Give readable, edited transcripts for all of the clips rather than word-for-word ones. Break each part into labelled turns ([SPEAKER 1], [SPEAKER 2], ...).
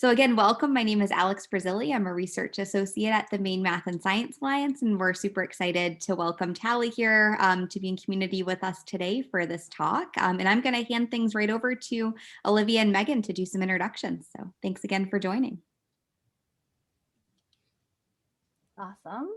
[SPEAKER 1] So again, welcome. My name is Alex Brazili. I'm a research associate at the Maine Math and Science Alliance, and we're super excited to welcome Tallie here to be in community with us today for this talk. And I'm going to hand things right over to Olivia and Megan to do some introductions. So thanks again for joining.
[SPEAKER 2] Awesome.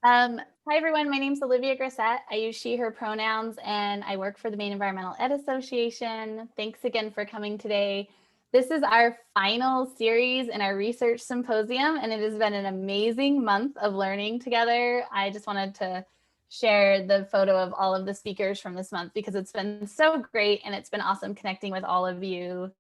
[SPEAKER 2] Hi, everyone. My name is Olivia Grissett. I use she, her pronouns, and I work for the Maine Environmental Ed Association. Thanks again for coming today. This is our final series in our research symposium, and it has been an amazing month of learning together. I just wanted to share the photo of all of the speakers from this month because it's been so great, and it's been awesome connecting with all of you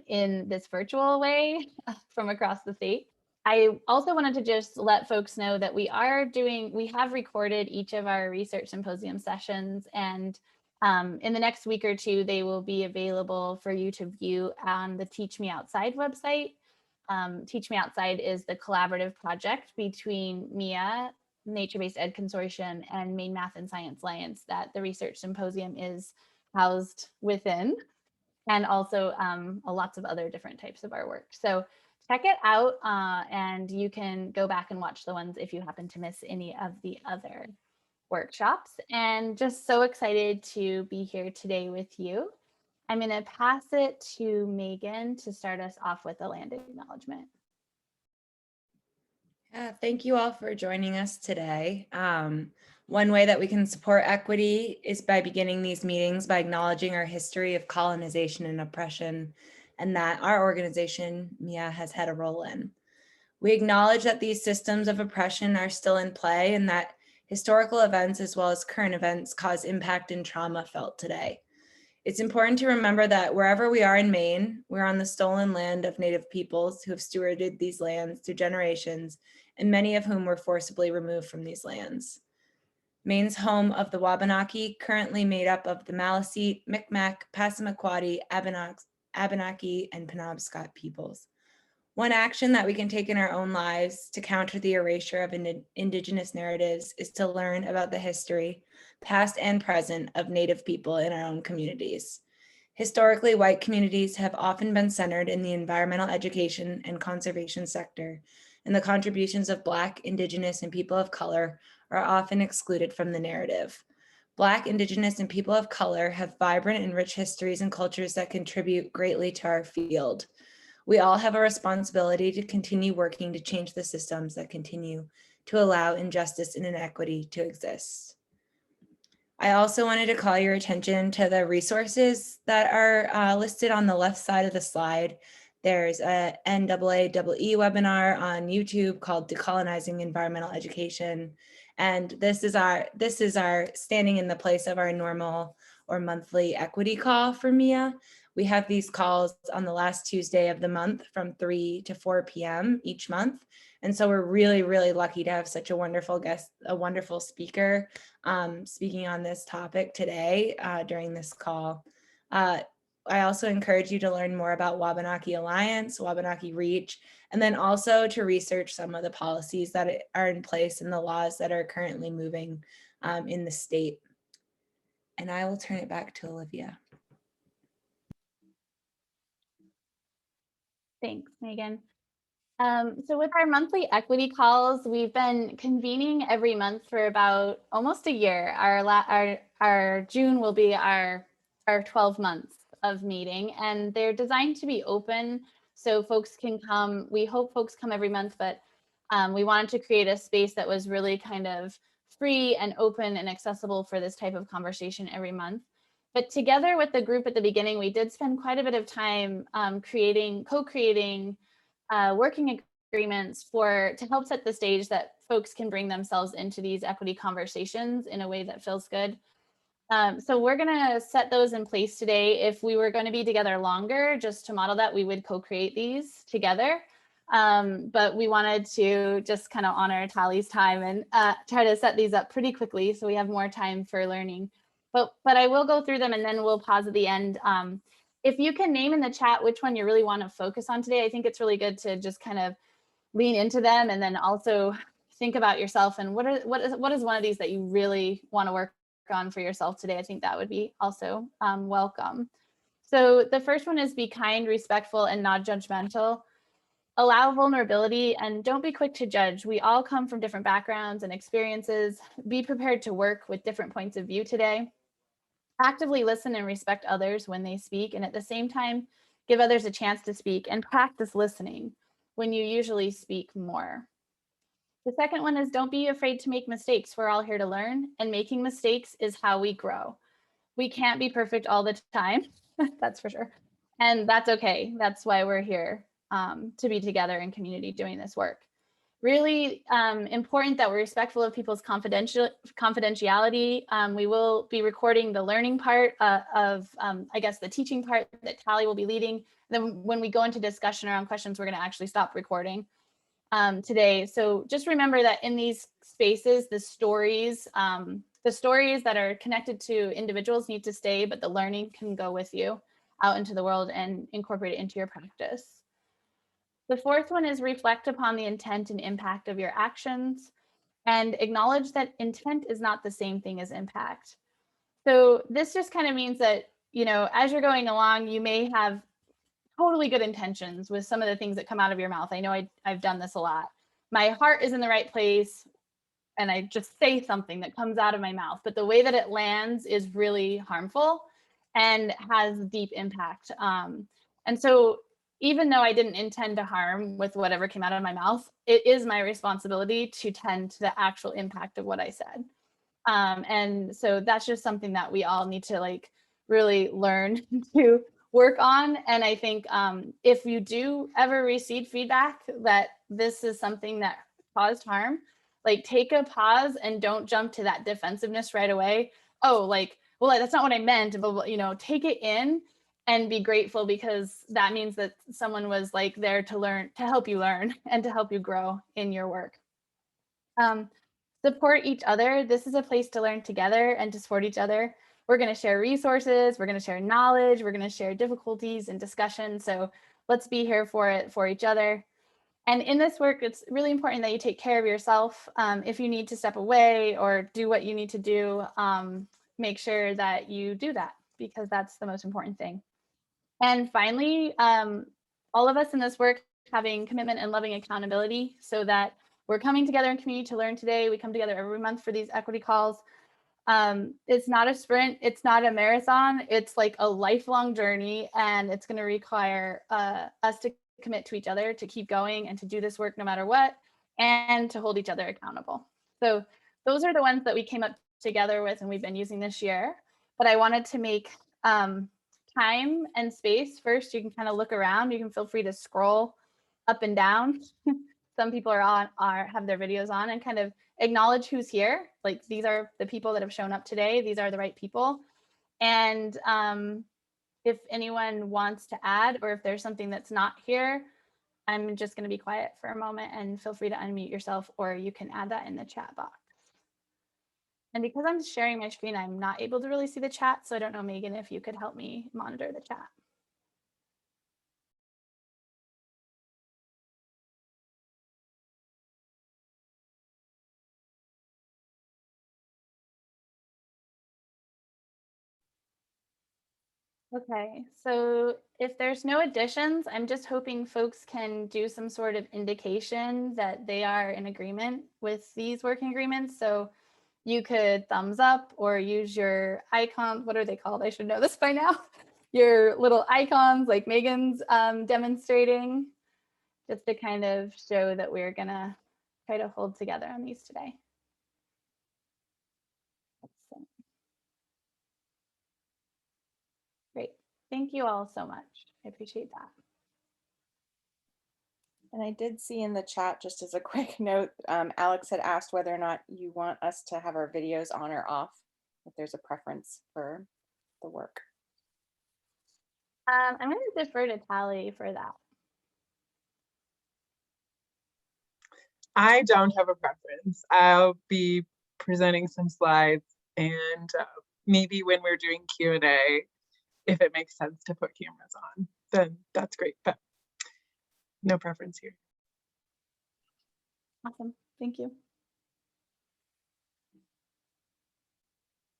[SPEAKER 2] in this virtual way from across the state. I also wanted to just let folks know that we have recorded each of our research symposium sessions, and in the next week or two, they will be available for you to view on the Teach Me Outside website. Teach Me Outside is the collaborative project between MIA, Nature-Based Ed Consortium, and Maine Math and Science Alliance that the research symposium is housed within, and also lots of other different types of our work. So check it out, and you can go back and watch the ones if you happen to miss any of the other workshops. And just so excited to be here today with you. I'm going to pass it to Megan to start us off with the land acknowledgement.
[SPEAKER 3] Thank you all for joining us today. One way that we can support equity is by beginning these meetings by acknowledging our history of colonization and oppression, and that our organization, MIA, has had a role in. We acknowledge that these systems of oppression are still in play and that historical events as well as current events cause impact and trauma felt today. It's important to remember that wherever we are in Maine, we're on the stolen land of Native peoples who have stewarded these lands through generations, and many of whom were forcibly removed from these lands. Maine's home of the Wabanaki, currently made up of the Maliseet, Micmac, Passamaquoddy, Abenaki, and Penobscot peoples. One action that we can take in our own lives to counter the erasure of Indigenous narratives is to learn about the history, past and present, of Native people in our own communities. Historically, white communities have often been centered in the environmental education and conservation sector, and the contributions of Black, Indigenous, and people of color are often excluded from the narrative. Black, Indigenous, and people of color have vibrant and rich histories and cultures that contribute greatly to our field. We all have a responsibility to continue working to change the systems that continue to allow injustice and inequity to exist. I also wanted to call your attention to the resources that are listed on the left side of the slide. There's a NAAEE webinar on YouTube called Decolonizing Environmental Education. And this is our standing in the place of our normal or monthly equity call for MIA. We have these calls on the last Tuesday of the month from 3 to 4 p.m. each month. And so we're really, really lucky to have such a wonderful guest, a wonderful speaker speaking on this topic today during this call. I also encourage you to learn more about Wabanaki Alliance, Wabanaki Reach, and then also to research some of the policies that are in place and the laws that are currently moving in the state. And I will turn it back to Olivia.
[SPEAKER 2] Thanks, Megan. So with our monthly equity calls, we've been convening every month for about almost a year. Our June will be our 12 months of meeting, and they're designed to be open so folks can come. We hope folks come every month, but we wanted to create a space that was really kind of free and open and accessible for this type of conversation every month. But together with the group at the beginning, we did spend quite a bit of time co-creating working agreements to help set the stage that folks can bring themselves into these equity conversations in a way that feels good. So we're going to set those in place today. If we were going to be together longer, just to model that, we would co-create these together. But we wanted to just kind of honor Tallie's time and try to set these up pretty quickly so we have more time for learning. But I will go through them and then we'll pause at the end. If you can name in the chat which one you really want to focus on today, I think it's really good to just kind of lean into them and then also think about yourself and what is one of these that you really want to work on for yourself today. I think that would be also welcome. So the first one is be kind, respectful, and not judgmental. Allow vulnerability and don't be quick to judge. We all come from different backgrounds and experiences. Be prepared to work with different points of view today. Actively listen and respect others when they speak, and at the same time, give others a chance to speak and practice listening when you usually speak more. The second one is don't be afraid to make mistakes. We're all here to learn, and making mistakes is how we grow. We can't be perfect all the time, that's for sure. And that's okay. That's why we're here, to be together in community doing this work. Really important that we're respectful of people's confidentiality. We will be recording the learning part of, I guess, the teaching part that Tallie will be leading. Then when we go into discussion around questions, we're going to actually stop recording today. So just remember that in these spaces, the stories that are connected to individuals need to stay, but the learning can go with you out into the world and incorporate it into your practice. The fourth one is reflect upon the intent and impact of your actions and acknowledge that intent is not the same thing as impact. So this just kind of means that, you know, as you're going along, you may have totally good intentions with some of the things that come out of your mouth. I know I've done this a lot. My heart is in the right place and I just say something that comes out of my mouth, but the way that it lands is really harmful and has deep impact. And so even though I didn't intend to harm with whatever came out of my mouth, it is my responsibility to tend to the actual impact of what I said. And so that's just something that we all need to like really learn to work on. And I think if you do ever receive feedback that this is something that caused harm, like take a pause and don't jump to that defensiveness right away. Oh, like, well, that's not what I meant, but you know, take it in and be grateful because that means that someone was like there to learn, to help you learn and to help you grow in your work. Support each other. This is a place to learn together and to support each other. We're going to share resources, we're going to share knowledge, we're going to share difficulties and discussion. So let's be here for it, for each other. And in this work, it's really important that you take care of yourself. If you need to step away or do what you need to do, make sure that you do that because that's the most important thing. And finally, all of us in this work having commitment and loving accountability so that we're coming together in community to learn today. We come together every month for these equity calls. It's not a sprint, it's not a marathon, it's like a lifelong journey, and it's going to require us to commit to each other to keep going and to do this work no matter what, and to hold each other accountable. So those are the ones that we came up together with and we've been using this year. But I wanted to make time and space. First, you can kind of look around. You can feel free to scroll up and down. Some people have their videos on and kind of acknowledge who's here. Like these are the people that have shown up today. These are the right people. And if anyone wants to add, or if there's something that's not here, I'm just going to be quiet for a moment and feel free to unmute yourself, or you can add that in the chat box. And because I'm sharing my screen, I'm not able to really see the chat. So I don't know, Megan, if you could help me monitor the chat. Okay, so if there's no additions, I'm just hoping folks can do some sort of indication that they are in agreement with these working agreements. So you could thumbs up or use your icons. What are they called? I should know this by now. Your little icons like Megan's demonstrating, just to kind of show that we're gonna try to hold together on these today. Great. Thank you all so much. I appreciate that.
[SPEAKER 4] And I did see in the chat, just as a quick note, Alex had asked whether or not you want us to have our videos on or off, if there's a preference for the work.
[SPEAKER 2] I'm going to defer to Tallie for that.
[SPEAKER 5] I don't have a preference. I'll be presenting some slides, and maybe when we're doing Q&A, if it makes sense to put cameras on, then that's great, but no preference here.
[SPEAKER 2] Awesome. Thank you.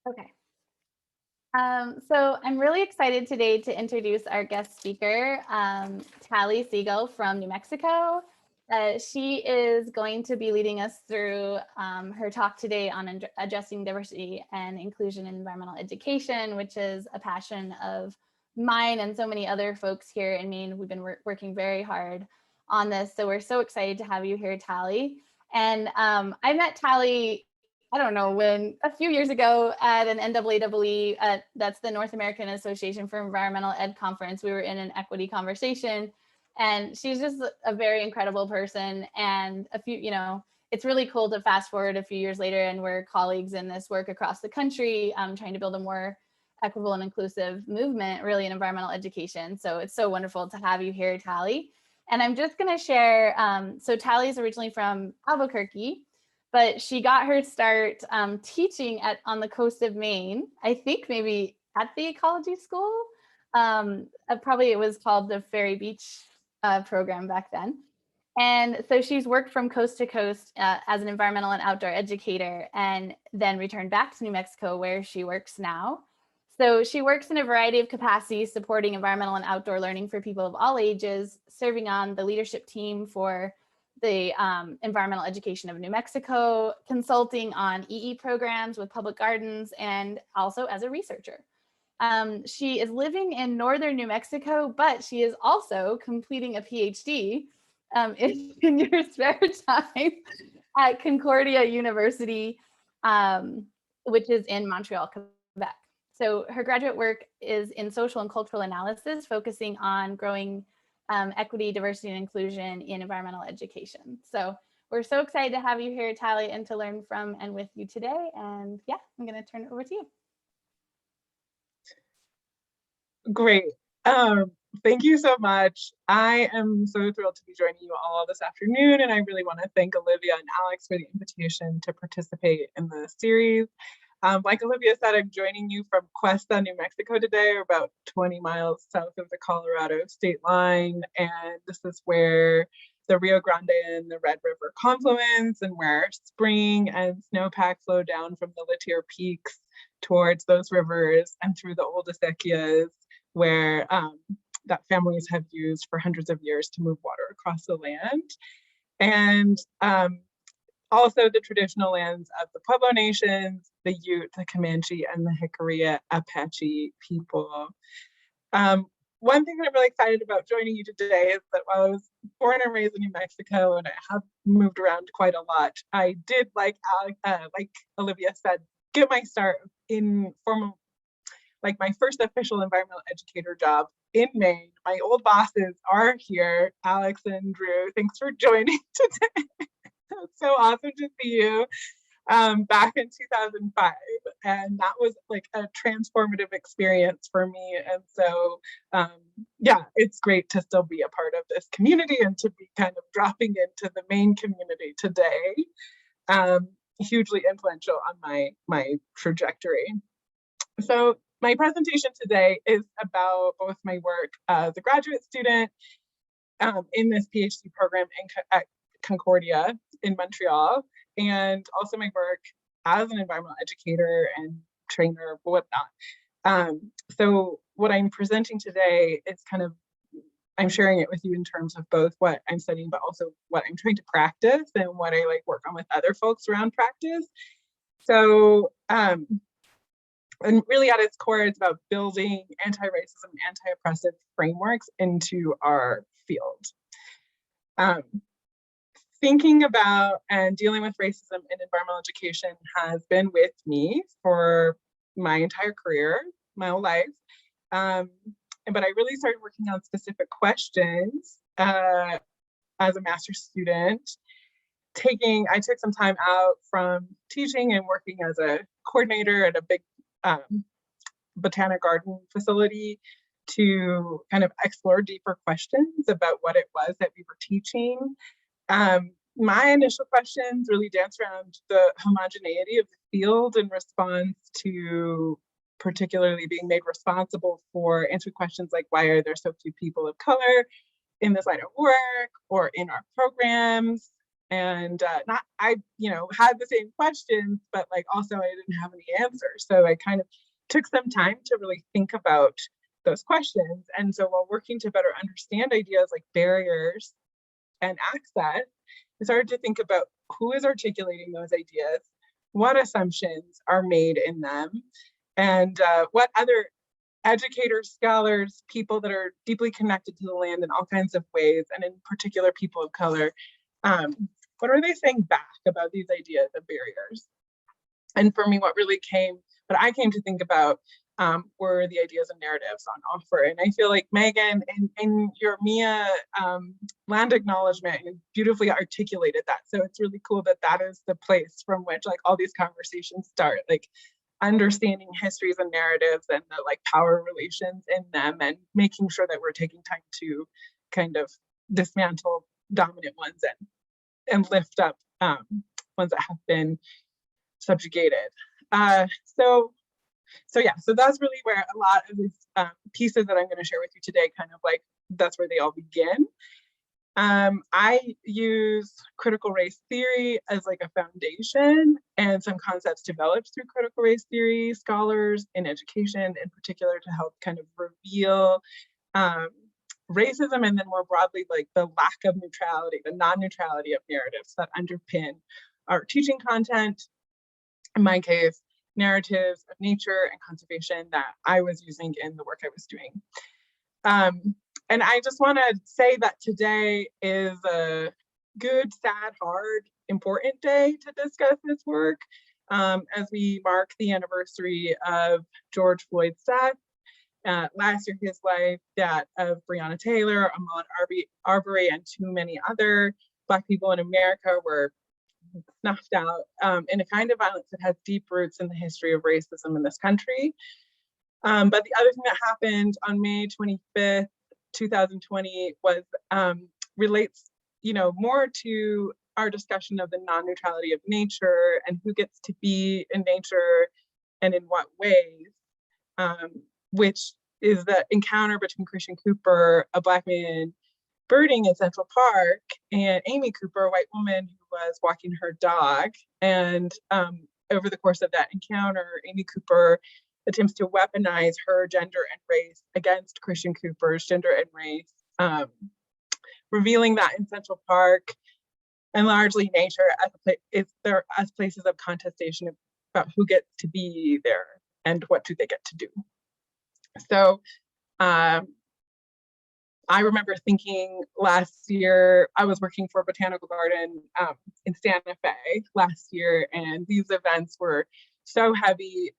[SPEAKER 2] Okay. So I'm really excited today to introduce our guest speaker, Tallie Segel from New Mexico. She is going to be leading us through her talk today on addressing diversity and inclusion in environmental education, which is a passion of mine and so many other folks here in Maine. We've been working very hard on this. So we're so excited to have you here, Tallie. And I met Tallie, I don't know when, a few years ago at an NAAE, that's the North American Association for Environmental Ed conference. We were in an equity conversation, and she's just a very incredible person. And it's really cool to fast forward a few years later, and we're colleagues in this work across the country, trying to build a more equitable and inclusive movement, really, in environmental education. So it's so wonderful to have you here, Tallie. And I'm just going to share. So Tallie is originally from Albuquerque, but she got her start teaching on the coast of Maine, I think maybe at the ecology school. Probably it was called the Ferry Beach program back then. And so she's worked from coast to coast as an environmental and outdoor educator, and then returned back to New Mexico, where she works now. So she works in a variety of capacities, supporting environmental and outdoor learning for people of all ages, serving on the leadership team for the environmental education of New Mexico, consulting on EE programs with public gardens, and also as a researcher. She is living in northern New Mexico, but she is also completing a PhD in your spare time at Concordia University, which is in Montreal, Quebec. So her graduate work is in social and cultural analysis, focusing on growing equity, diversity, and inclusion in environmental education. So we're so excited to have you here, Tallie, and to learn from and with you today. And yeah, I'm going to turn it over to you.
[SPEAKER 5] Great. Thank you so much. I am so thrilled to be joining you all this afternoon, and I really want to thank Olivia and Alex for the invitation to participate in the series. Like Olivia said, I'm joining you from Cuesta, New Mexico today, or about 20 miles south of the Colorado state line. And this is where the Rio Grande and the Red River confluence, and where spring and snowpack flow down from the Litier peaks towards those rivers and through the old acequias, where that families have used for hundreds of years to move water across the land. And also the traditional lands of the Pueblo nations, the Ute, the Comanche, and the Jicarilla Apache people. One thing that I'm really excited about joining you today is that while I was born and raised in New Mexico and I have moved around quite a lot, I did, like Olivia said, get my start in formal, like my first official environmental educator job in Maine. My old bosses are here, Alex and Drew. Thanks for joining today. It's so awesome to see you back in 2005. And that was like a transformative experience for me. And so, yeah, it's great to still be a part of this community and to be kind of dropping into the Maine community today. Hugely influential on my trajectory. So my presentation today is about both my work as a graduate student in this PhD program at Concordia in Montreal, and also my work as an environmental educator and trainer, whatnot. So what I'm presenting today is kind of, I'm sharing it with you in terms of both what I'm studying, but also what I'm trying to practice and what I like work on with other folks around practice. So, and really at its core, it's about building anti-racism, anti-oppressive frameworks into our field. Thinking about and dealing with racism in environmental education has been with me for my entire career, my whole life. But I really started working on specific questions as a master's student. I took some time out from teaching and working as a coordinator at a big botanic garden facility to kind of explore deeper questions about what it was that we were teaching. My initial questions really danced around the homogeneity of the field in response to particularly being made responsible for answering questions like, why are there so few people of color in this line of work or in our programs? And I had the same questions, but like also I didn't have any answers. So I kind of took some time to really think about those questions. And so while working to better understand ideas like barriers and access, I started to think about who is articulating those ideas, what assumptions are made in them, and what other educators, scholars, people that are deeply connected to the land in all kinds of ways, and in particular people of color, what are they saying back about these ideas of barriers? And for me, what I came to think about were the ideas and narratives on offer. And I feel like Megan, in your MIA land acknowledgement, you beautifully articulated that. So it's really cool that that is the place from which like all these conversations start, like understanding histories and narratives and the like power relations in them, and making sure that we're taking time to kind of dismantle dominant ones and lift up ones that have been subjugated. So that's really where a lot of these pieces that I'm going to share with you today, kind of like, that's where they all begin. I use critical race theory as like a foundation, and some concepts developed through critical race theory scholars in education in particular to help kind of reveal racism, and then more broadly, like the lack of neutrality, the non-neutrality of narratives that underpin our teaching content. In my case, narratives of nature and conservation that I was using in the work I was doing. And I just want to say that today is a good, sad, hard, important day to discuss this work as we mark the anniversary of George Floyd's death. Last year, his wife, that of Breonna Taylor, Ahmaud Arbery, and too many other Black people in America were snuffed out in a kind of violence that has deep roots in the history of racism in this country. But the other thing that happened on May 25th, 2020 was relates, more to our discussion of the non-neutrality of nature and who gets to be in nature and in what ways, which is the encounter between Christian Cooper, a Black man birding in Central Park, and Amy Cooper, a white woman who was walking her dog. And over the course of that encounter, Amy Cooper attempts to weaponize her gender and race against Christian Cooper's gender and race, revealing that in Central Park and largely nature as places of contestation about who gets to be there and what do they get to do. So I remember thinking last year, I was working for a botanical garden in Santa Fe last year, and these events were so heavy.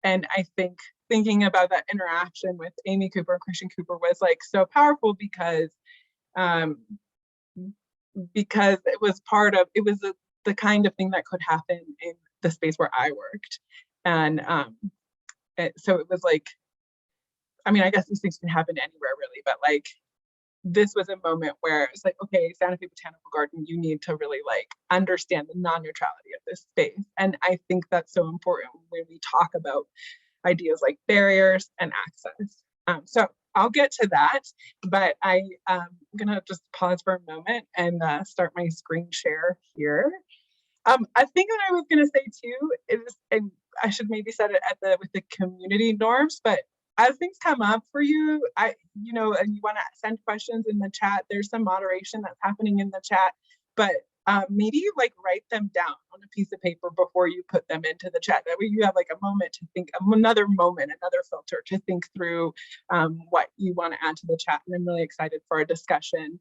[SPEAKER 5] And I think thinking about that interaction with Amy Cooper and Christian Cooper was like so powerful because it was the kind of thing that could happen in the space where I worked. And so it was like, I mean, I guess these things can happen anywhere really, but like this was a moment where it's like, okay, Santa Fe Botanical Garden, you need to really like understand the non-neutrality of this space. And I think that's so important when we talk about ideas like barriers and access. So I'll get to that, but I'm gonna just pause for a moment and start my screen share here. I think that I was gonna say too is, and I should maybe set it with the community norms, but as things come up for you, and you want to send questions in the chat, there's some moderation that's happening in the chat, but maybe like write them down on a piece of paper before you put them into the chat. That way you have like a moment to think, another filter to think through what you want to add to the chat. And I'm really excited for a discussion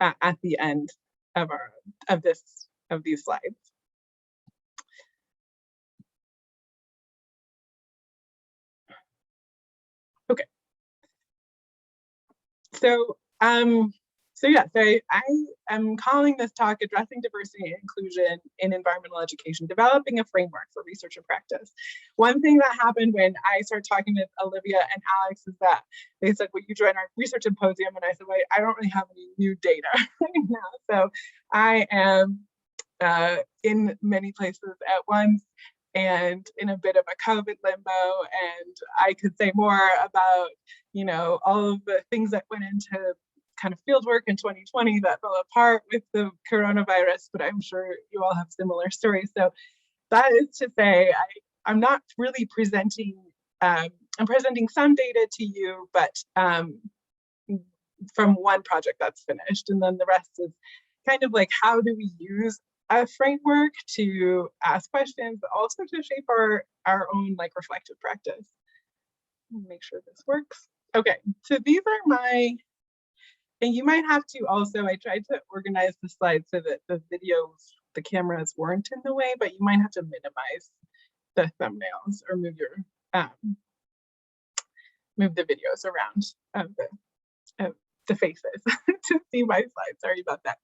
[SPEAKER 5] at the end of these slides. Okay. So I am calling this talk Addressing Diversity and Inclusion in Environmental Education, Developing a Framework for Research and Practice. One thing that happened when I started talking with Olivia and Alex is that they said, will you join our research symposium? And I said, wait, I don't really have any new data right now. So I am in many places at once and in a bit of a COVID limbo. And I could say more about, all of the things that went into kind of field work in 2020 that fell apart with the coronavirus, but I'm sure you all have similar stories. So that is to say, I'm not really presenting I'm presenting some data to you, but from one project that's finished, and then the rest is kind of like, how do we use a framework to ask questions, but also to shape our own like reflective practice. Make sure this works. Okay, so these are my, and you might have to also, I tried to organize the slides so that the videos, the cameras weren't in the way, but you might have to minimize the thumbnails or move the videos around the faces to see my slides. Sorry about that.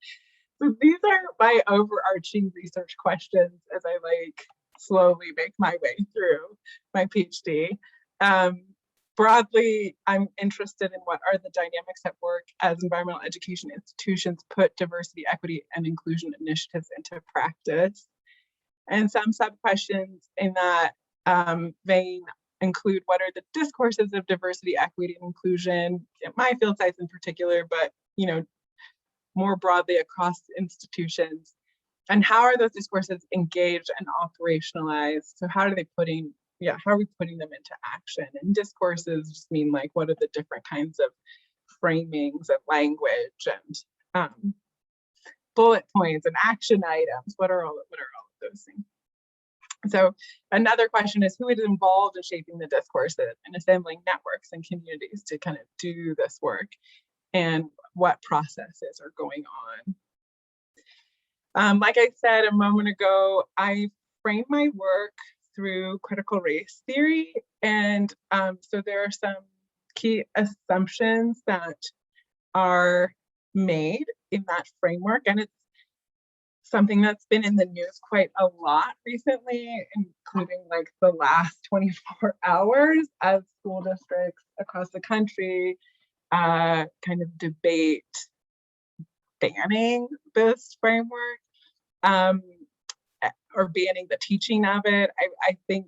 [SPEAKER 5] So these are my overarching research questions as I like slowly make my way through my PhD. Broadly, I'm interested in what are the dynamics at work as environmental education institutions put diversity, equity, and inclusion initiatives into practice. And some sub-questions in that vein include what are the discourses of diversity, equity, and inclusion in my field sites in particular, but more broadly across institutions, and how are those discourses engaged and operationalized? So how are they how are we putting them into action? And discourses just mean like, what are the different kinds of framings of language and bullet points and action items? What are all of those things? So another question is, who is involved in shaping the discourses and assembling networks and communities to kind of do this work, and what processes are going on? Like I said a moment ago, I frame my work through critical race theory. And so there are some key assumptions that are made in that framework. And it's something that's been in the news quite a lot recently, including like the last 24 hours as school districts across the country kind of debate banning this framework or banning the teaching of it. I think,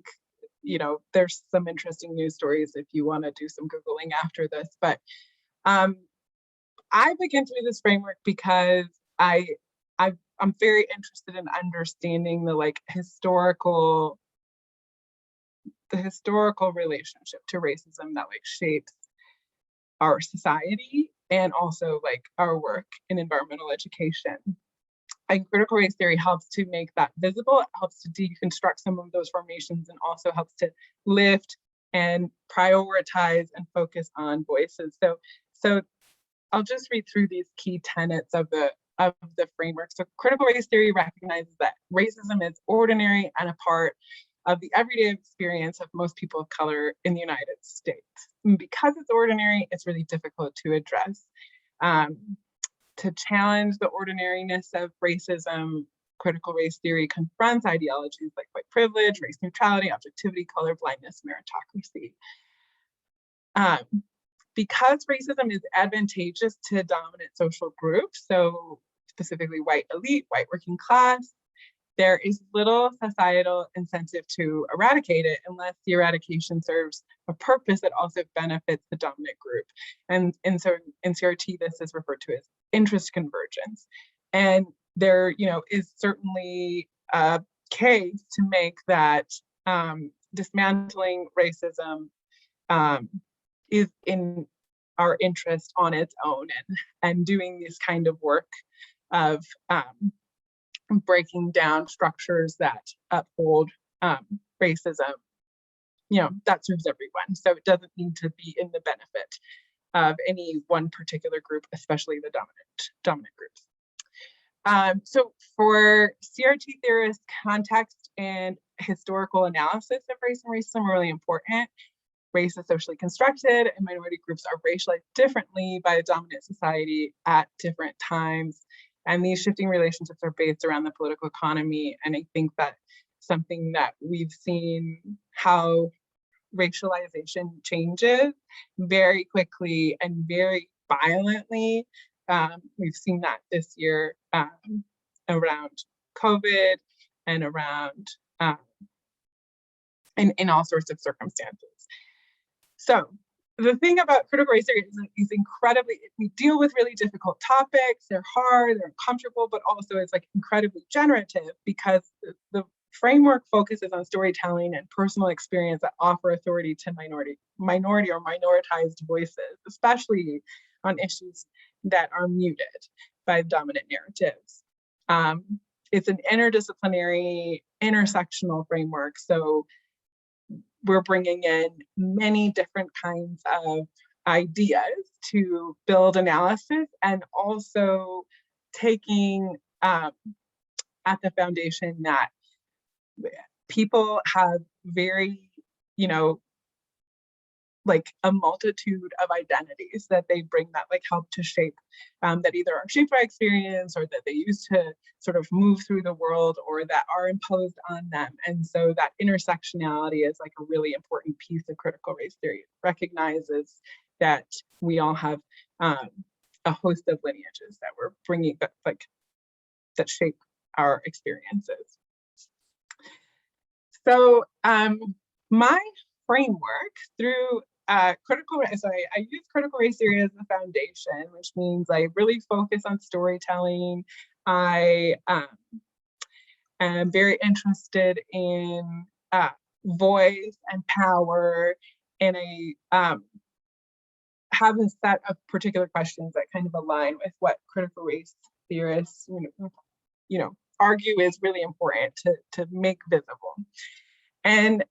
[SPEAKER 5] there's some interesting news stories if you want to do some Googling after this, but I began to do this framework because I'm very interested in understanding the historical relationship to racism that shapes our society and also our work in environmental education. And critical race theory helps to make that visible. It helps to deconstruct some of those formations and also helps to lift and prioritize and focus on voices. So I'll just read through these key tenets of the framework. So critical race theory recognizes that racism is ordinary and a part of the everyday experience of most people of color in the United States. And because it's ordinary, it's really difficult to address. To challenge the ordinariness of racism, critical race theory confronts ideologies like white privilege, race neutrality, objectivity, colorblindness, meritocracy. Because racism is advantageous to dominant social groups, so specifically white elite, white working class, there is little societal incentive to eradicate it unless the eradication serves a purpose that also benefits the dominant group. And so in CRT, this is referred to as interest convergence. And there, is certainly a case to make that dismantling racism is in our interest on its own, and doing this kind of work of breaking down structures that uphold racism, that serves everyone. So it doesn't need to be in the benefit of any one particular group, especially the dominant groups. So for CRT theorists, context and historical analysis of race and racism are really important. Race is socially constructed, and minority groups are racialized differently by the dominant society at different times. And these shifting relationships are based around the political economy. And I think that something that we've seen how racialization changes very quickly and very violently. We've seen that this year around COVID and around in all sorts of circumstances. So the thing about critical race theory is incredibly, we deal with really difficult topics. They're hard, they're uncomfortable, but also it's incredibly generative because the framework focuses on storytelling and personal experience that offer authority to minority or minoritized voices, especially on issues that are muted by dominant narratives. It's an interdisciplinary, intersectional framework. So we're bringing in many different kinds of ideas to build analysis, and also taking at the foundation that people have very, like a multitude of identities that they bring that like help to shape, that either are shaped by experience or that they use to sort of move through the world or that are imposed on them. And so that intersectionality is like a really important piece of critical race theory. It recognizes that we all have a host of lineages that we're bringing that shape our experiences. So my framework through critical race, so I use critical race theory as the foundation, which means I really focus on storytelling. I am very interested in voice and power, and I have a set of particular questions that kind of align with what critical race theorists, argue is really important to make visible. And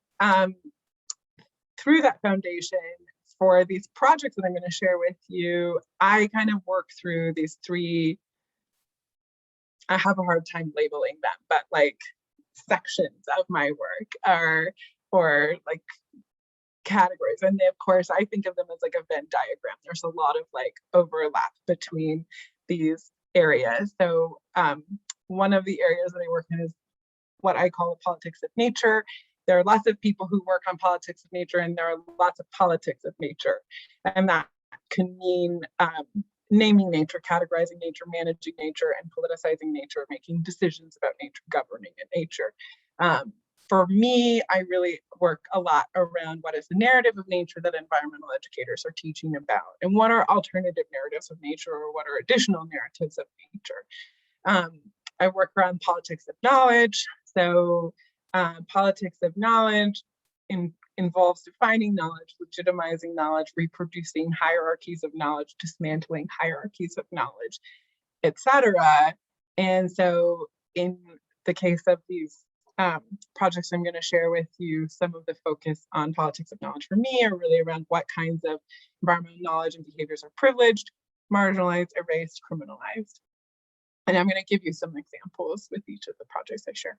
[SPEAKER 5] through that foundation, for these projects that I'm going to share with you, I kind of work through these three, I have a hard time labeling them, but like sections of my work or like categories. And of course, I think of them as like a Venn diagram. There's a lot of like overlap between these areas. So one of the areas that I work in is what I call the politics of nature. There are lots of people who work on politics of nature, and there are lots of politics of nature. And that can mean naming nature, categorizing nature, managing nature, and politicizing nature, making decisions about nature, governing in nature. For me, I really work a lot around what is the narrative of nature that environmental educators are teaching about, and what are alternative narratives of nature, or what are additional narratives of nature. I work around politics of knowledge. So politics of knowledge involves defining knowledge, legitimizing knowledge, reproducing hierarchies of knowledge, dismantling hierarchies of knowledge, etc. And so in the case of these projects I'm going to share with you, some of the focus on politics of knowledge for me are really around what kinds of environmental knowledge and behaviors are privileged, marginalized, erased, criminalized. And I'm going to give you some examples with each of the projects I share.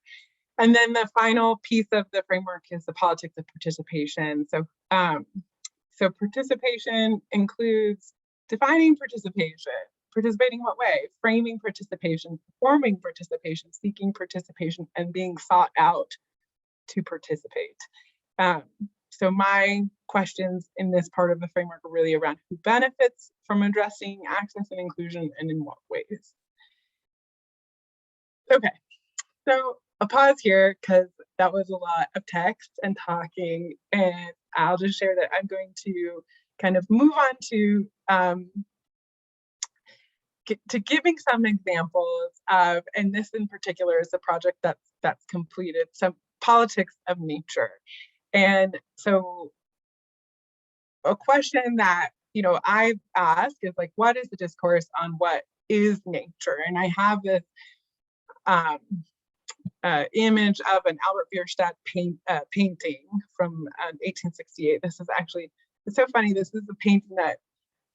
[SPEAKER 5] And then the final piece of the framework is the politics of participation. So, so participation includes defining participation. Participating in what way? Framing participation, performing participation, seeking participation, and being sought out to participate. So my questions in this part of the framework are really around who benefits from addressing access and inclusion, and in what ways. Okay, so I'll pause here because that was a lot of text and talking, and I'll just share that I'm going to kind of move on to giving some examples of, and this in particular is a project that's completed, some politics of nature. And so a question that I ask is like, what is the discourse on what is nature? And I have this image of an Albert Bierstadt painting from 1868. This is actually, it's so funny. This is the painting that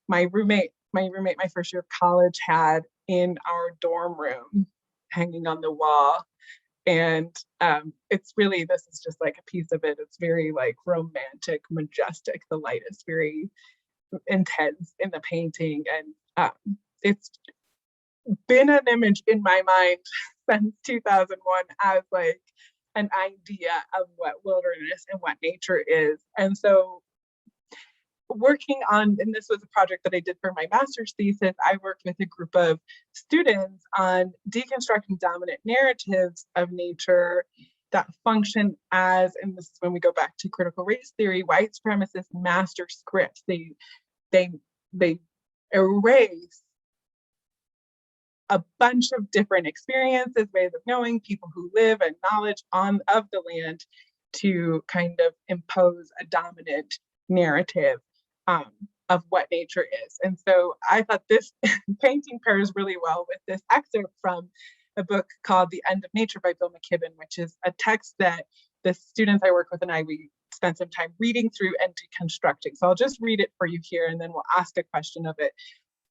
[SPEAKER 5] my roommate, my first year of college, had in our dorm room, hanging on the wall. And it's really, this is just like a piece of it. It's very like romantic, majestic. The light is very intense in the painting, and it's been an image in my mind since 2001 as like an idea of what wilderness and what nature is. And so working on, and this was a project that I did for my master's thesis, I worked with a group of students on deconstructing dominant narratives of nature that function as, and this is when we go back to critical race theory, white supremacist master scripts. They erase a bunch of different experiences, ways of knowing, people who live, and knowledge of the land to kind of impose a dominant narrative of what nature is. And so I thought this painting pairs really well with this excerpt from a book called The End of Nature by Bill McKibben, which is a text that the students I work with and we spent some time reading through and deconstructing. So I'll just read it for you here, and then we'll ask a question of it.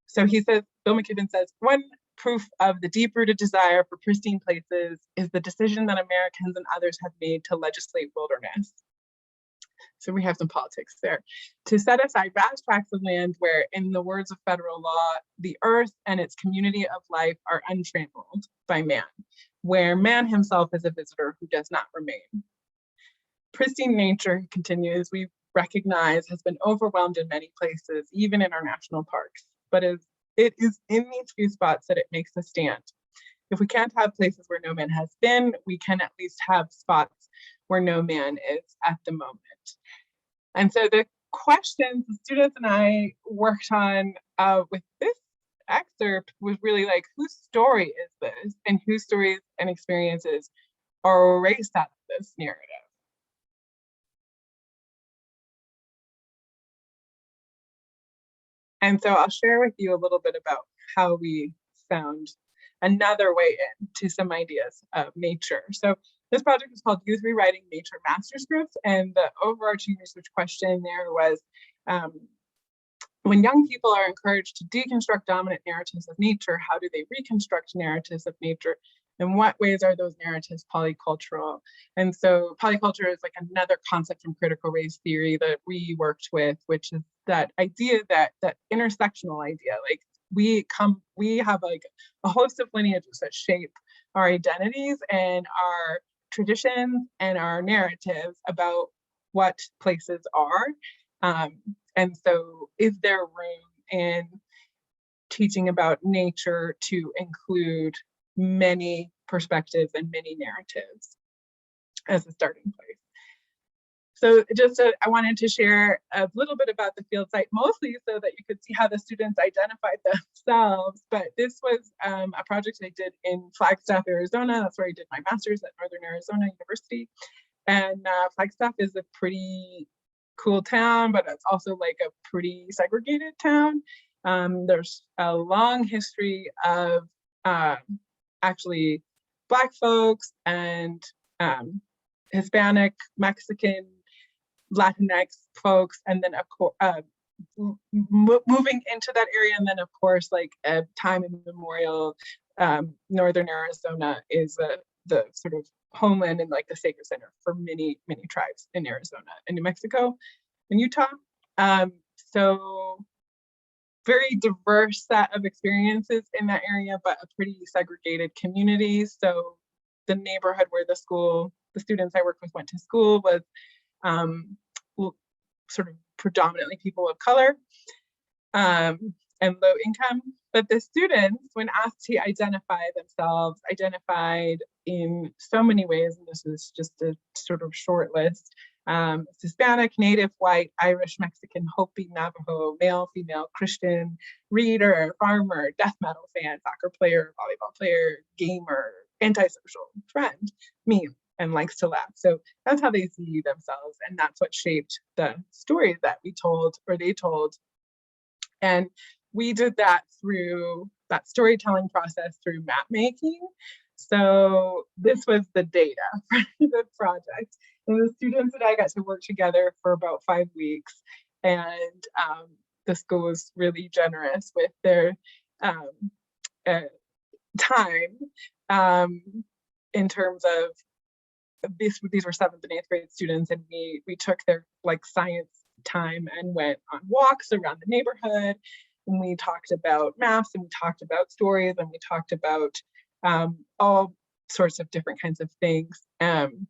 [SPEAKER 5] So he says, Bill McKibben says, one proof of the deep-rooted desire for pristine places is the decision that Americans and others have made to legislate wilderness. So we have some politics there. To set aside vast tracts of land where, in the words of federal law, the earth and its community of life are untrammeled by man, where man himself is a visitor who does not remain. Pristine nature, he continues, we recognize has been overwhelmed in many places, even in our national parks, but it is in these few spots that it makes a stand. If we can't have places where no man has been, we can at least have spots where no man is at the moment. And so the questions the students and I worked on with this excerpt was really like, whose story is this, and whose stories and experiences are erased out of this narrative? And so I'll share with you a little bit about how we found another way into some ideas of nature. So this project is called Youth Rewriting Nature Master Scripts, and the overarching research question there was, when young people are encouraged to deconstruct dominant narratives of nature, how do they reconstruct narratives of nature? In what ways are those narratives polycultural? And so polyculture is like another concept from critical race theory that we worked with, which is that idea, that intersectional idea, like we have like a host of lineages that shape our identities and our traditions and our narratives about what places are. And so is there room in teaching about nature to include many perspectives and many narratives as a starting place? So I wanted to share a little bit about the field site, mostly so that you could see how the students identified themselves. But this was a project I did in Flagstaff, Arizona. That's where I did my master's at Northern Arizona University. And Flagstaff is a pretty cool town, but it's also like a pretty segregated town. There's a long history of actually Black folks and Hispanic, Mexican, Latinx folks, and then of course moving into that area, and then of course like a time immemorial, Northern Arizona is the sort of homeland and like the sacred center for many tribes in Arizona and New Mexico and Utah. So very diverse set of experiences in that area, but a pretty segregated community. So the neighborhood where the students I worked with went to school was sort of predominantly people of color and low income. But the students, when asked to identify themselves, identified in so many ways, and this is just a sort of short list: Hispanic, Native, White, Irish, Mexican, Hopi, Navajo, male, female, Christian, reader, farmer, death metal fan, soccer player, volleyball player, gamer, antisocial, friend, meme, and likes to laugh. So that's how they see themselves, and that's what shaped the stories that we told, or they told. And we did that through that storytelling process through map making. So this was the data for the project. And the students and I got to work together for about 5 weeks. And the school was really generous with their time in terms of these were 7th and 8th grade students, and we took their like science time and went on walks around the neighborhood, and we talked about maps, and we talked about stories, and we talked about all sorts of different kinds of things. And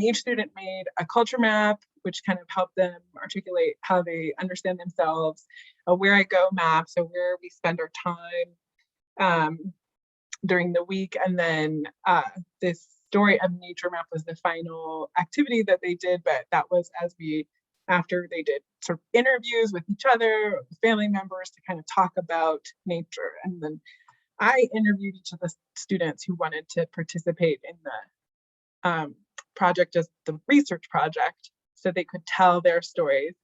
[SPEAKER 5] each student made a culture map, which kind of helped them articulate how they understand themselves, a where I go map, so where we spend our time during the week. And then this story of nature map was the final activity that they did, but that was after they did sort of interviews with each other, with family members, to kind of talk about nature. And then I interviewed each of the students who wanted to participate in the project as the research project, so they could tell their stories.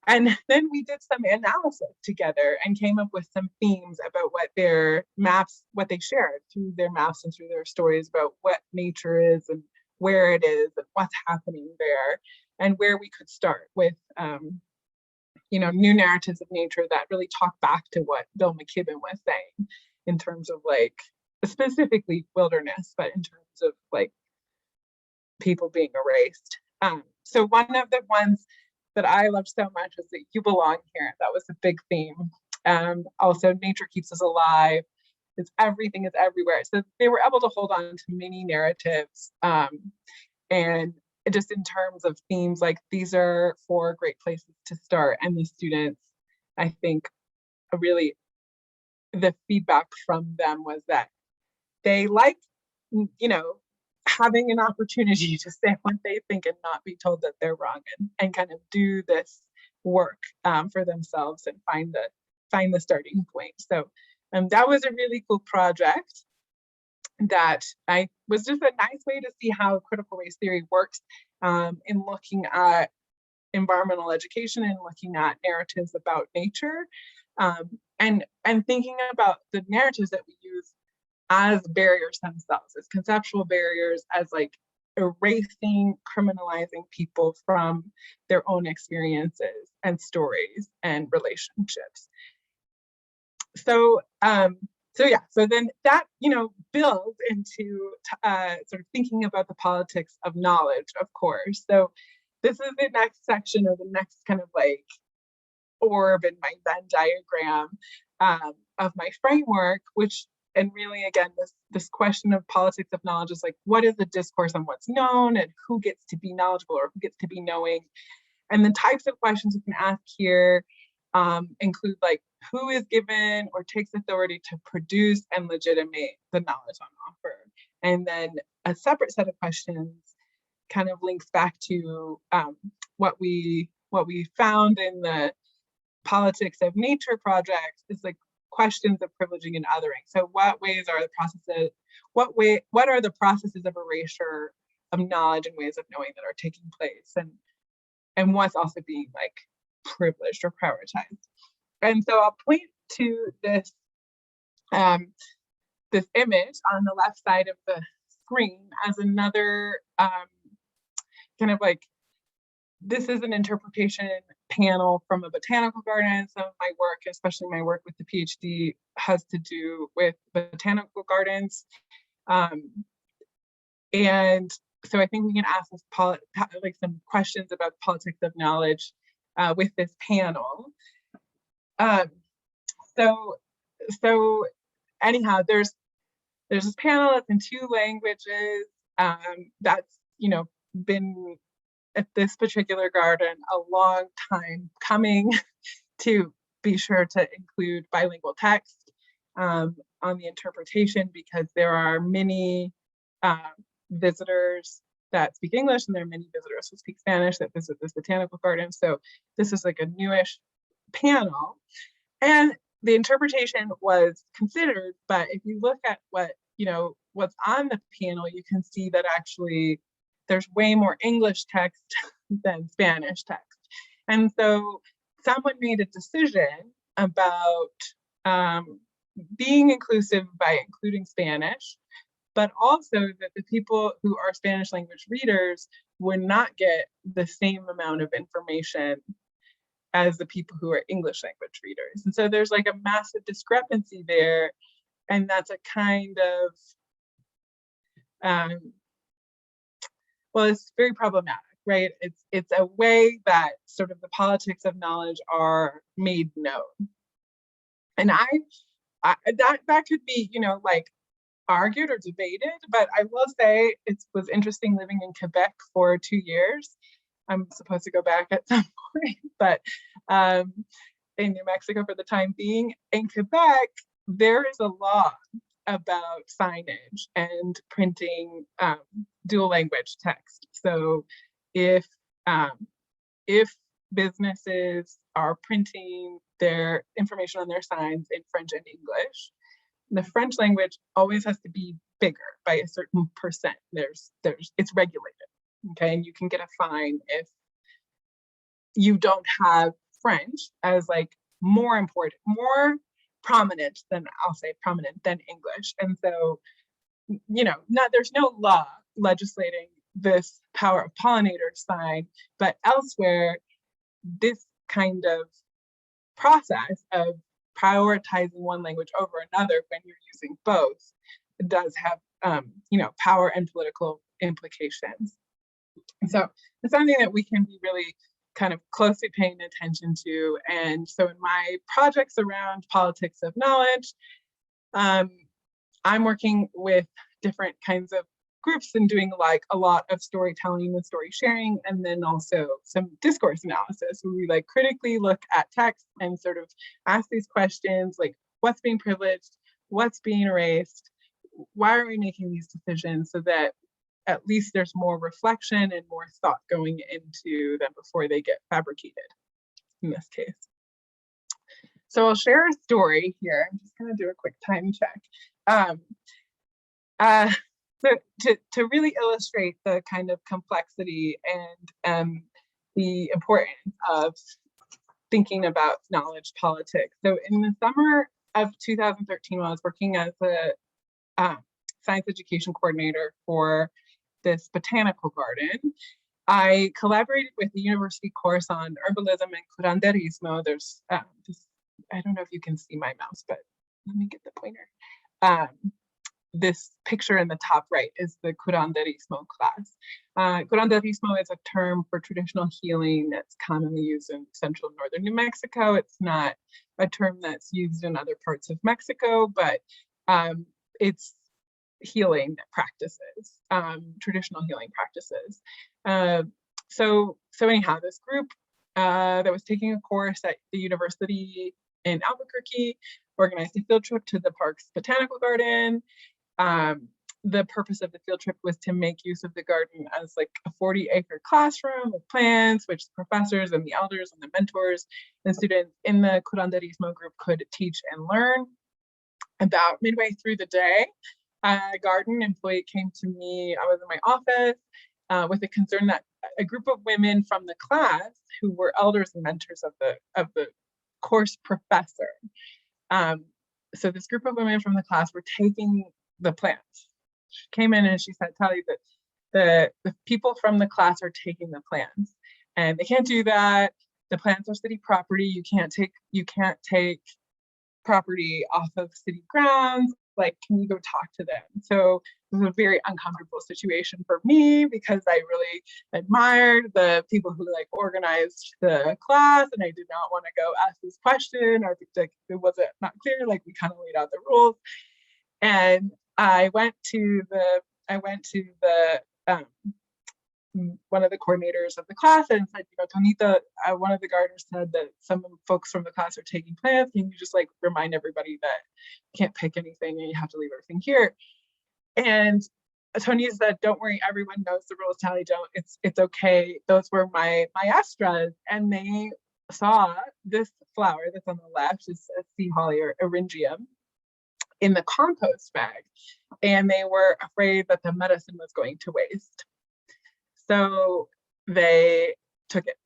[SPEAKER 5] And then we did some analysis together and came up with some themes about what their maps, what they shared through their maps and through their stories about what nature is and where it is and what's happening there, and where we could start with new narratives of nature that really talk back to what Bill McKibben was saying in terms of like specifically wilderness, but in terms of like people being erased. So one of the ones that I loved so much was that you belong here. That was a big theme. Also, nature keeps us alive. Everything is everywhere. So they were able to hold on to many narratives. And just in terms of themes, like these are 4 great places to start. And the students, I think, really, the feedback from them was that they like, having an opportunity to say what they think and not be told that they're wrong, and kind of do this work for themselves and find the starting point. So that was a really cool project that was just a nice way to see how critical race theory works in looking at environmental education and looking at narratives about nature, and thinking about the narratives that we use as barriers themselves, as conceptual barriers, as like erasing, criminalizing people from their own experiences and stories and relationships. So then that builds into sort of thinking about the politics of knowledge, of course. So this is the next section, or the next kind of like orb in my Venn diagram of my framework, and really, again, this question of politics of knowledge is like, what is the discourse on what's known, and who gets to be knowledgeable or who gets to be knowing? And the types of questions you can ask here include like, who is given or takes authority to produce and legitimate the knowledge on offer? And then a separate set of questions kind of links back to what we found in the Politics of Nature project is like questions of privileging and othering. So what are the processes of erasure of knowledge and ways of knowing that are taking place, and what's also being like privileged or prioritized? And so I'll point to this this image on the left side of the screen as another kind of like, this is an interpretation panel from a botanical garden. Some of my work, especially my work with the PhD, has to do with botanical gardens. And so I think we can ask some questions about politics of knowledge with this panel. So anyhow, there's this panel that's in 2 languages that's been at this particular garden a long time coming to be sure to include bilingual text on the interpretation, because there are many visitors that speak English, and there are many visitors who speak Spanish that visit this botanical garden. So this is like a newish panel, and the interpretation was considered, but if you look at what's on the panel, you can see that actually there's way more English text than Spanish text. And so someone made a decision about being inclusive by including Spanish, but also that the people who are Spanish language readers would not get the same amount of information as the people who are English language readers. And so there's like a massive discrepancy there. And that's a kind of, it's very problematic, right? It's a way that sort of the politics of knowledge are made known. And that could be, like argued or debated, but I will say it was interesting living in Quebec for 2 years. I'm supposed to go back at some point, but in New Mexico for the time being. In Quebec, there is a law about signage and printing dual language text. So if businesses are printing their information on their signs in French and English, the French language always has to be bigger by a certain percent. It's regulated, okay? And you can get a fine if you don't have French as like more important, more prominent than, I'll say prominent than English. And so, there's no law legislating this power of pollinator sign, but elsewhere, this kind of process of prioritizing one language over another when you're using both does have, power and political implications. And so it's something that we can be really kind of closely paying attention to. And so in my projects around politics of knowledge, I'm working with different kinds of groups and doing like a lot of storytelling and story sharing, and then also some discourse analysis where we like critically look at text and sort of ask these questions like, what's being privileged, what's being erased, why are we making these decisions, so that at least there's more reflection and more thought going into them before they get fabricated in this case. So I'll share a story here. I'm just going to do a quick time check. So to really illustrate the kind of complexity and the importance of thinking about knowledge politics. So in the summer of 2013, when I was working as a science education coordinator for this botanical garden, I collaborated with the university course on herbalism and curanderismo. There's this, I don't know if you can see my mouse, but let me get the pointer. This picture in the top right is the curanderismo class. Curanderismo is a term for traditional healing that's commonly used in central and northern New Mexico. It's not a term that's used in other parts of Mexico, but it's healing practices, traditional healing practices. So anyhow, this group that was taking a course at the university in Albuquerque organized a field trip to the park's botanical garden. The purpose of the field trip was to make use of the garden as like a 40-acre classroom with plants, which the professors and the elders and the mentors and students in the curanderismo group could teach and learn. About midway through the day, a garden employee came to me. I was in my office with a concern that a group of women from the class who were elders and mentors of the course professor. So this group of women from the class were taking the plants. She came in and she said, Tallie, that the people from the class are taking the plants, and they can't do that. The plants are city property. You can't take property off of city grounds. Like, can you go talk to them? So it was a very uncomfortable situation for me because I really admired the people who like organized the class, and I did not want to go ask this question, or like it wasn't not clear. Like we kind of laid out the rules, and I went to the one of the coordinators of the class and said, Tonita, one of the gardeners said that some folks from the class are taking plants. Can you just like remind everybody that you can't pick anything and you have to leave everything here? And Tonita said, don't worry, everyone knows the rules, Tallie, don't. It's okay. Those were my astras, and they saw this flower that's on the left is a sea holly or eryngium in the compost bag, and they were afraid that the medicine was going to waste. So they took it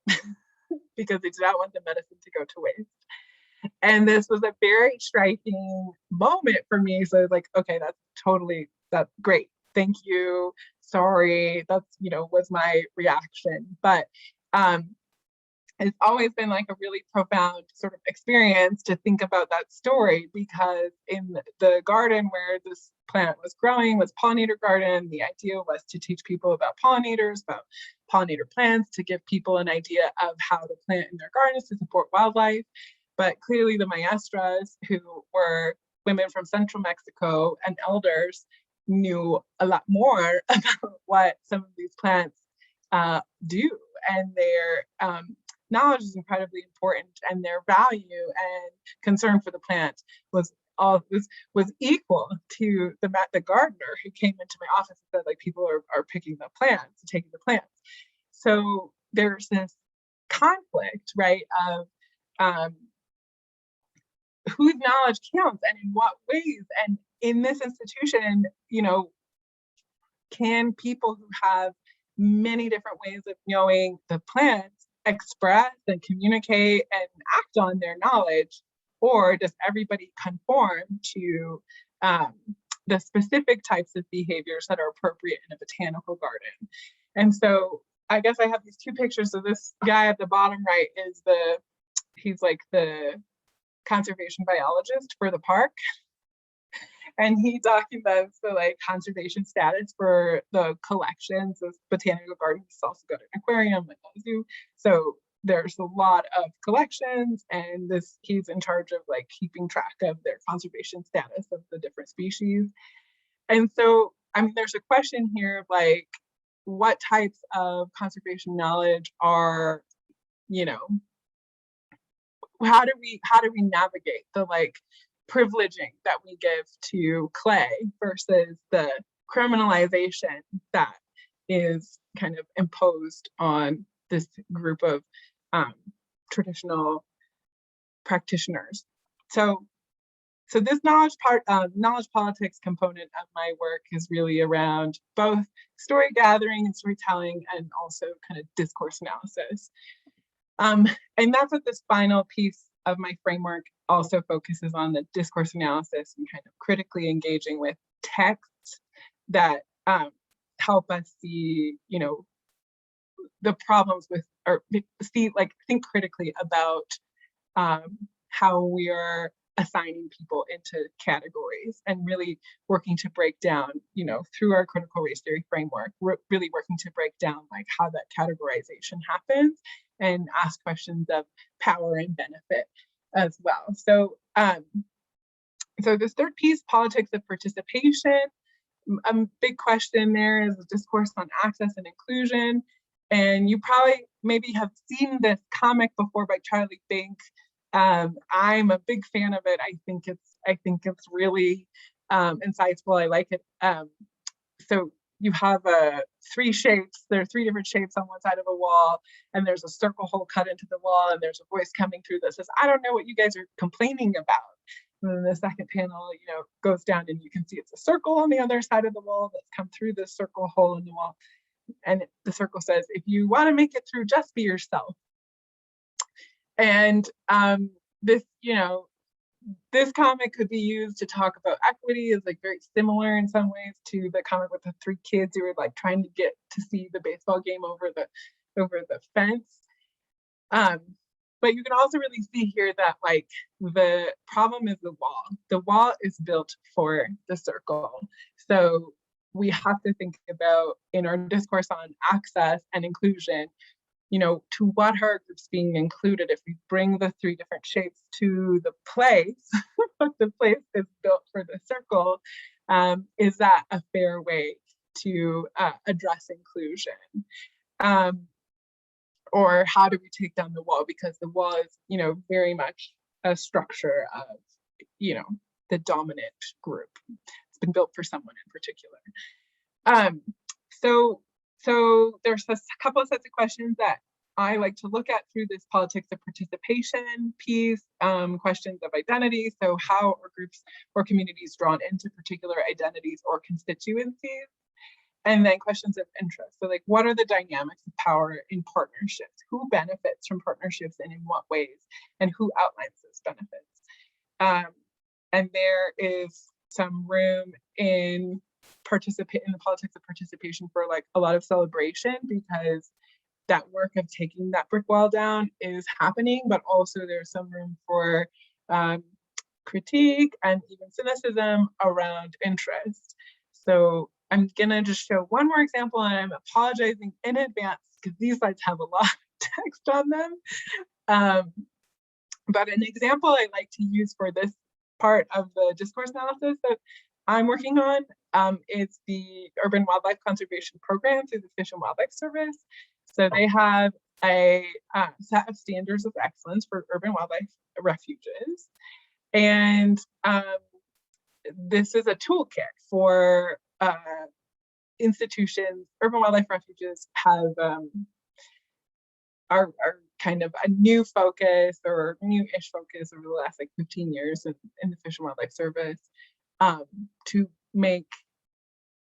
[SPEAKER 5] because they did not want the medicine to go to waste. And this was a very striking moment for me. So I was like, okay, that's great. Thank you. Sorry. That's, was my reaction. But it's always been like a really profound sort of experience to think about that story, because in the garden where this plant was growing was pollinator garden. The idea was to teach people about pollinators, about pollinator plants, to give people an idea of how to plant in their gardens to support wildlife. But clearly the maestras, who were women from central Mexico and elders, knew a lot more about what some of these plants do, and their knowledge is incredibly important, and their value and concern for the plant was equal to the gardener who came into my office and said, like, people are picking the plants, taking the plants. So there's this conflict, right, of whose knowledge counts and in what ways. And in this institution, you know, can people who have many different ways of knowing the plants express and communicate and act on their knowledge, or does everybody conform to the specific types of behaviors that are appropriate in a botanical garden? And so I guess I have these two pictures. So this guy at the bottom right is he's like the conservation biologist for the park. And he documents the like conservation status for the collections. This botanical garden has also got an aquarium, like a zoo. So there's a lot of collections, and he's in charge of like keeping track of their conservation status of the different species. And so, I mean, there's a question here of like, what types of conservation knowledge are, you know, how do we navigate the like privileging that we give to clay versus the criminalization that is kind of imposed on this group of traditional practitioners. So this knowledge politics component of my work is really around both story gathering and storytelling, and also kind of discourse analysis. And that's what this final piece of my framework also focuses on, the discourse analysis and kind of critically engaging with texts that help us see, you know, the problems with, or see, like, think critically about how we are assigning people into categories, and really working to break down, you know, through our critical race theory framework, we're really working to break down like how that categorization happens, and ask questions of power and benefit as well. So so this third piece, politics of participation, a big question there is a discourse on access and inclusion. And you probably maybe have seen this comic before by Charlie Bink. I'm a big fan of it. I think it's really insightful. I like it. So you have three shapes. There are three different shapes on one side of a wall, and there's a circle hole cut into the wall, and there's a voice coming through that says, "I don't know what you guys are complaining about." And then the second panel, you know, goes down, and you can see it's a circle on the other side of the wall that's come through this circle hole in the wall. And the circle says, "If you want to make it through, just be yourself." And this, you know, this comic could be used to talk about equity. Is like very similar in some ways to the comic with the three kids who were like trying to get to see the baseball game over the fence. But you can also really see here that like the problem is the wall. The wall is built for the circle. So we have to think about, in our discourse on access and inclusion, you know, to what are groups being included if we bring the three different shapes to the place, but the place is built for the circle. Is that a fair way to address inclusion? Or how do we take down the wall? Because the wall is, you know, very much a structure of, you know, the dominant group. It's been built for someone in particular. So there's a couple of sets of questions that I like to look at through this politics of participation piece, questions of identity. So how are groups or communities drawn into particular identities or constituencies? And then questions of interest. So like, what are the dynamics of power in partnerships? Who benefits from partnerships and in what ways? And who outlines those benefits? And there is some room in the politics of participation for like a lot of celebration, because that work of taking that brick wall down is happening, but also there's some room for critique and even cynicism around interest. So I'm gonna just show one more example, and I'm apologizing in advance because these slides have a lot of text on them. But an example I like to use for this part of the discourse analysis that I'm working on is the Urban Wildlife Conservation Program through the Fish and Wildlife Service. So they have a set of standards of excellence for urban wildlife refuges. And this is a toolkit for institutions. Urban wildlife refuges have are kind of a new focus or new-ish focus over the last like 15 years in the Fish and Wildlife Service, to make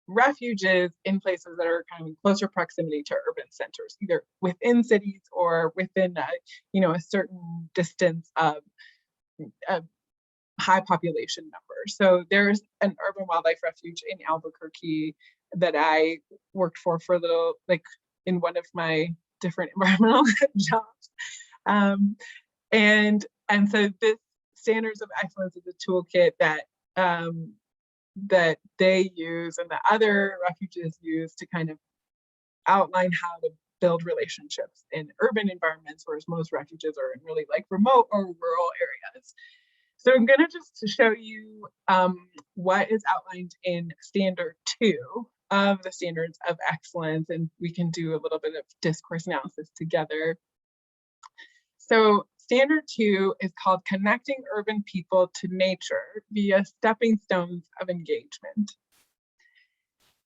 [SPEAKER 5] refuges in places that are kind of in closer proximity to urban centers, either within cities or within a certain distance of a high population number. So there's an urban wildlife refuge in Albuquerque that I worked for a little, like in one of my different environmental jobs. And so this Standards of Excellence is a toolkit that that they use and that other refuges use to kind of outline how to build relationships in urban environments, whereas most refuges are in really like remote or rural areas. So I'm gonna just show you what is outlined in Standard 2 of the Standards of Excellence, and we can do a little bit of discourse analysis together. So Standard 2 is called Connecting Urban People to Nature via Stepping Stones of Engagement.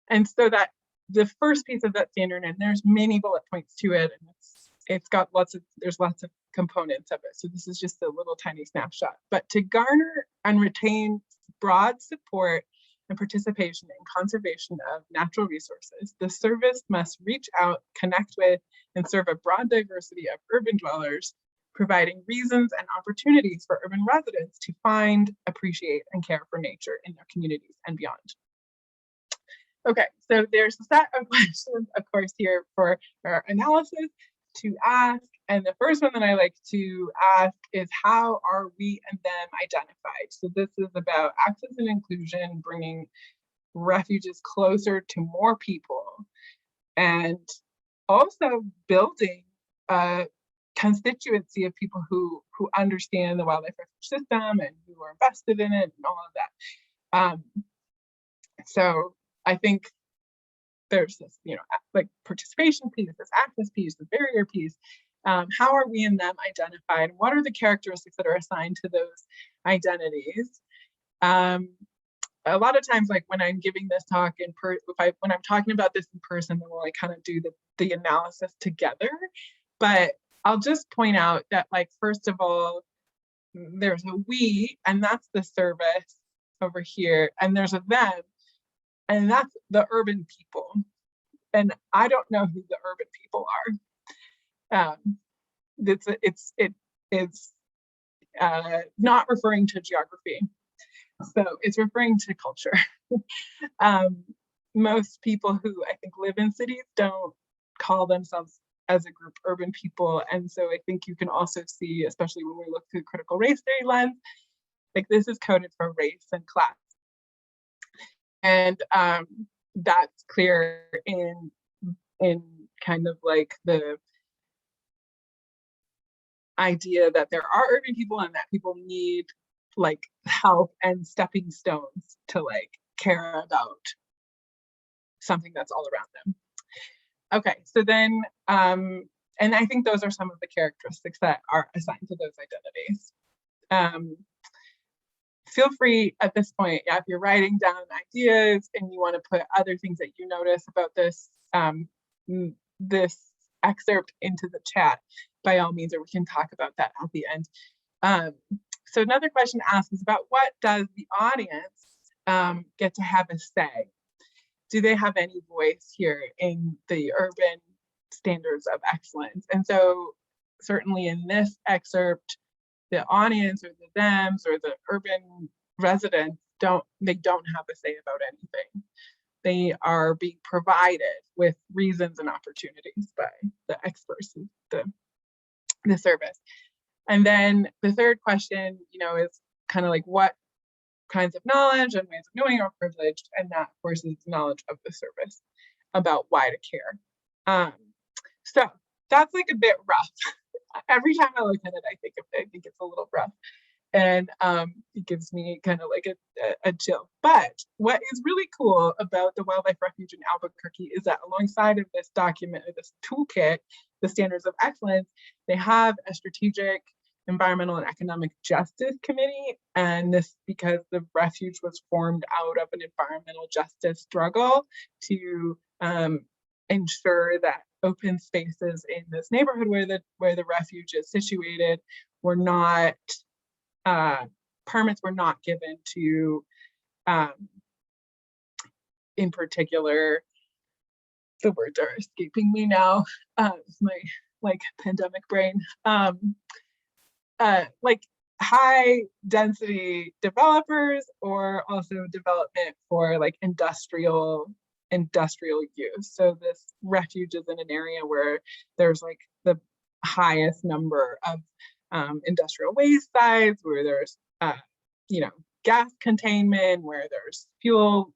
[SPEAKER 5] And so that the first piece of that standard, and there's many bullet points to it, and it's got there's lots of components of it. So this is just a little tiny snapshot. But to garner and retain broad support and participation in conservation of natural resources, the service must reach out, connect with, and serve a broad diversity of urban dwellers, providing reasons and opportunities for urban residents to find, appreciate, and care for nature in their communities and beyond. Okay, so there's a set of questions, of course, here for our analysis to ask. And the first one that I like to ask is, how are we and them identified? So this is about access and inclusion, bringing refuges closer to more people, and also building a constituency of people who understand the wildlife refuge system and who are invested in it and all of that. So I think there's this, like participation piece, this access piece, the barrier piece. How are we and them identified? What are the characteristics that are assigned to those identities? A lot of times, like when I'm giving this talk when I'm talking about this in person, then we'll like kind of do the analysis together. But I'll just point out that, like, first of all, there's a we, and that's the service over here, and there's a them, and that's the urban people. And I don't know who the urban people are. It is not referring to geography, so it's referring to culture. Most people who I think live in cities don't call themselves as a group urban people, and so I think you can also see, especially when we look through critical race theory lens, like this is coded for race and class, and that's clear in kind of like the idea that there are urban people and that people need like help and stepping stones to like care about something that's all around them. Okay, so then, and I think those are some of the characteristics that are assigned to those identities. Feel free at this point, if you're writing down ideas and you want to put other things that you notice about this this excerpt into the chat, by all means, or we can talk about that at the end. So another question asked is about, what does the audience get to have a say? Do they have any voice here in the urban standards of excellence? And so certainly in this excerpt, the audience or the thems or the urban residents don't have a say about anything. They are being provided with reasons and opportunities by the experts, the service. And then the third question, is kind of like, what kinds of knowledge and ways of knowing are privileged, and that, of course, is knowledge of the service about why to care. So that's like a bit rough. Every time I look at it, I think it's a little rough, and it gives me kind of like a chill. But what is really cool about the Wildlife Refuge in Albuquerque is that alongside of this document, or this toolkit, the Standards of Excellence, they have a strategic environmental and economic justice committee, and this because the refuge was formed out of an environmental justice struggle to ensure that open spaces in this neighborhood where the refuge is situated were not, permits were not given to, in particular, the words are escaping me now, my like pandemic brain, like high density developers, or also development for like industrial use. So this refuge is in an area where there's like the highest number of industrial waste sites, where there's you know, gas containment, where there's fuel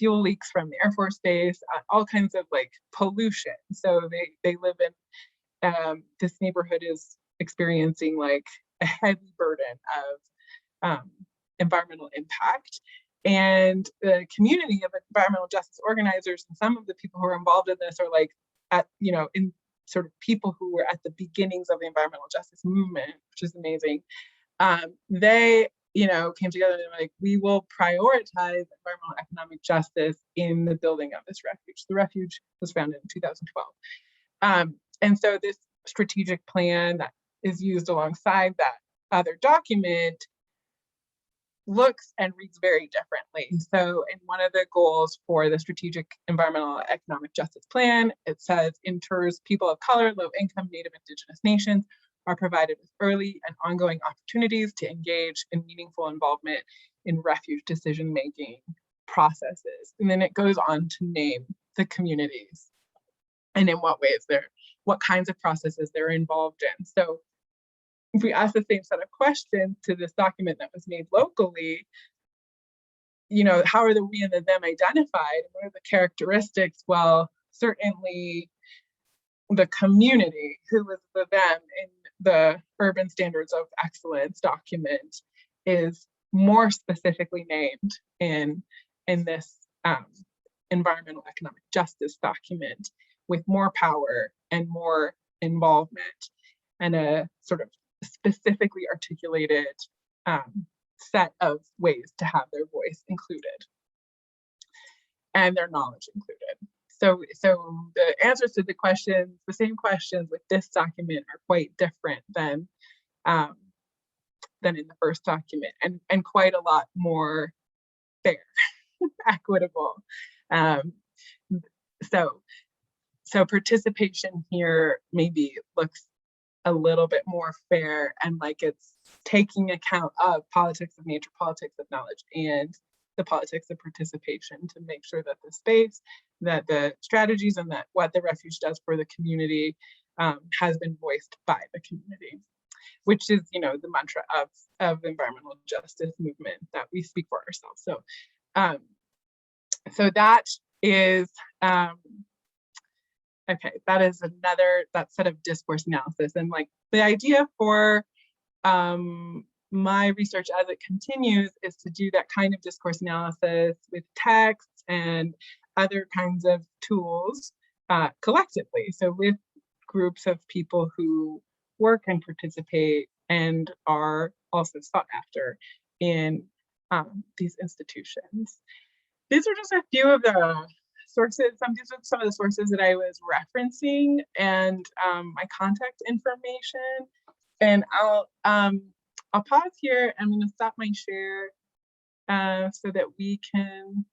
[SPEAKER 5] leaks from the Air Force Base, all kinds of like pollution. So they live in, this neighborhood is experiencing like a heavy burden of environmental impact. And the community of environmental justice organizers and some of the people who are involved in this are like in sort of people who were at the beginnings of the environmental justice movement, which is amazing. They came together and like, we will prioritize environmental economic justice in the building of this refuge. The refuge was founded in 2012. And so this strategic plan that is used alongside that other document looks and reads very differently. So in one of the goals for the strategic environmental economic justice plan, it says ensures people of color, low income, Native Indigenous nations are provided with early and ongoing opportunities to engage in meaningful involvement in refuge decision-making processes. And then it goes on to name the communities and in what ways what kinds of processes they're involved in. So if we ask the same set of questions to this document that was made locally, how are the we and the them identified? What are the characteristics? Well, certainly the community, who was the them in the Urban Standards of Excellence document, is more specifically named in this environmental economic justice document, with more power and more involvement and a sort of specifically articulated set of ways to have their voice included and their knowledge included. So the answers to the same questions with this document are quite different than in the first document, and quite a lot more fair, equitable. So participation here maybe looks a little bit more fair, and like it's taking account of politics of nature, politics of knowledge, and the politics of participation to make sure that the space, that the strategies, and that what the refuge does for the community has been voiced by the community, which is, the mantra of the environmental justice movement, that we speak for ourselves. So that is okay. That is that set of discourse analysis, and like the idea for my research as it continues is to do that kind of discourse analysis with texts and other kinds of tools collectively. So with groups of people who work and participate and are also sought after in these institutions. These are just a few of the sources. These are some of the sources that I was referencing, and my contact information. And I'll pause here. I'm going to stop my share so that we can